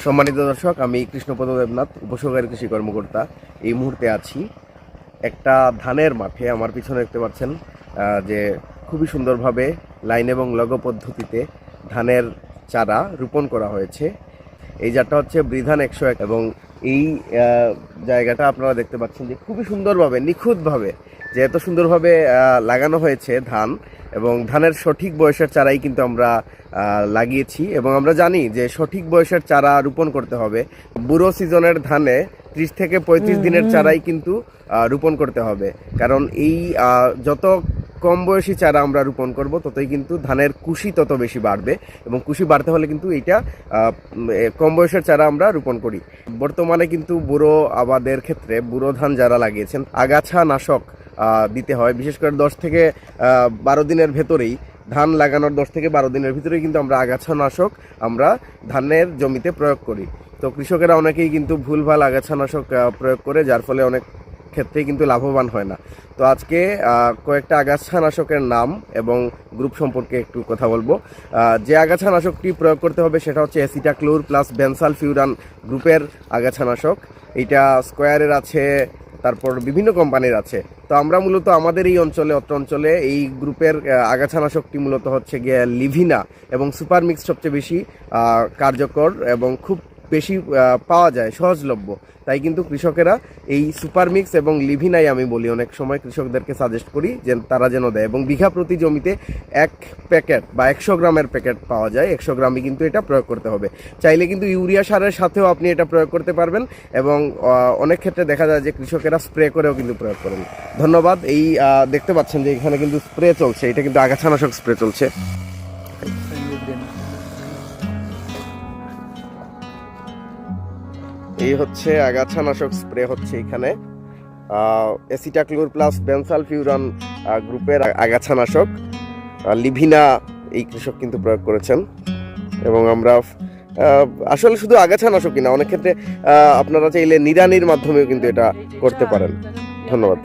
সম্মানিত দর্শক, আমি কৃষ্ণপদ দেবনাথ, উপসহকারী কৃষি কর্মকর্তা। এই মুহূর্তে আছি একটা ধানের মাঠে। আমার পিছনে দেখতে পাচ্ছেন যে খুবই সুন্দরভাবে লাইন এবং লগো পদ্ধতিতে ধানের চারা রোপণ করা হয়েছে। এই জাতটা হচ্ছে বৃধান 101 এবং এই জায়গাটা আপনারা দেখতে পাচ্ছেন যে খুবই সুন্দরভাবে, নিখুঁতভাবে যে এত সুন্দরভাবে লাগানো হয়েছে ধান, এবং ধানের সঠিক বয়সের চারাই কিন্তু আমরা লাগিয়েছি। এবং আমরা জানি যে সঠিক বয়সের চারা রোপণ করতে হবে। বুড়ো সিজনের ধানে 30 থেকে 35 দিনের চারাই কিন্তু রোপণ করতে হবে, কারণ এই যত কম বয়সী চারা আমরা রোপণ করব ততই কিন্তু ধানের কুশি তত বেশি বাড়বে, এবং কুশি বাড়তে হলে কিন্তু এইটা কম বয়সের চারা আমরা রোপণ করি। বর্তমানে কিন্তু বুড়ো আবাদের ক্ষেত্রে বুড়ো ধান যারা লাগিয়েছেন আগাছা নাশক দিতে হয়, বিশেষ করে 10 থেকে 12 দিনের ভেতরেই, ধান লাগানোর 10 থেকে 12 দিনের ভিতরেই কিন্তু আমরা আগাছা নাশক আমরা ধানের জমিতে প্রয়োগ করি। তো কৃষকেরা অনেকেই কিন্তু ভুলভাল আগাছা নাশক প্রয়োগ করে, যার ফলে অনেক ক্ষেত্রেই কিন্তু লাভবান হয় না। তো আজকে কয়েকটা আগাছা নাশকের নাম এবং গ্রুপ সম্পর্কে একটু কথা বলবো। যে আগাছা নাশকটি প্রয়োগ করতে হবে সেটা হচ্ছে অ্যাসিটাক্লোর প্লাস বেনসালফিউরান গ্রুপের আগাছা নাশক। এইটা স্কোয়ারের আছে, তারপর বিভিন্ন কোম্পানির আছে। তো আমরা মূলত আমাদের এই অঞ্চলে, অত্র অঞ্চলে এই গ্রুপের আগাছানাশকটি মূলত হচ্ছে গিয়ে লিভিনা এবং সুপার মিক্স সবচেয়ে বেশি কার্যকর এবং খুব বেশি পাওয়া যায়, সহজলভ্য। তাই কিন্তু কৃষকেরা এই সুপার মিক্স এবং লিভিনাই আমি বলি অনেক সময় কৃষকদেরকে সাজেস্ট করি যে তারা যেন দেয়। এবং বিঘা প্রতি জমিতে 1 প্যাকেট বা 100 গ্রামের প্যাকেট পাওয়া যায়, 100 গ্রামই কিন্তু এটা প্রয়োগ করতে হবে। চাইলে কিন্তু ইউরিয়া সারের সাথেও আপনি এটা প্রয়োগ করতে পারবেন, এবং অনেক ক্ষেত্রে দেখা যায় যে কৃষকেরা স্প্রে করেও কিন্তু প্রয়োগ করেন। ধন্যবাদ। এই দেখতে পাচ্ছেন যে এখানে কিন্তু স্প্রে চলছে, এটা কিন্তু আগাছানাশক স্প্রে চলছে। এই হচ্ছে আগাছানাশক স্প্রে হচ্ছে এখানে, অ্যাসিটাক্লোর প্লাস বেনসালফিউরান গ্রুপের আগাছানাশক লিভিনা এই কৃষক কিন্তু প্রয়োগ করেছেন। এবং আমরা আসলে শুধু আগাছানাশকই না, অনেক ক্ষেত্রে আপনারা চাইলে নিড়ানির মাধ্যমেও কিন্তু এটা করতে পারেন। ধন্যবাদ।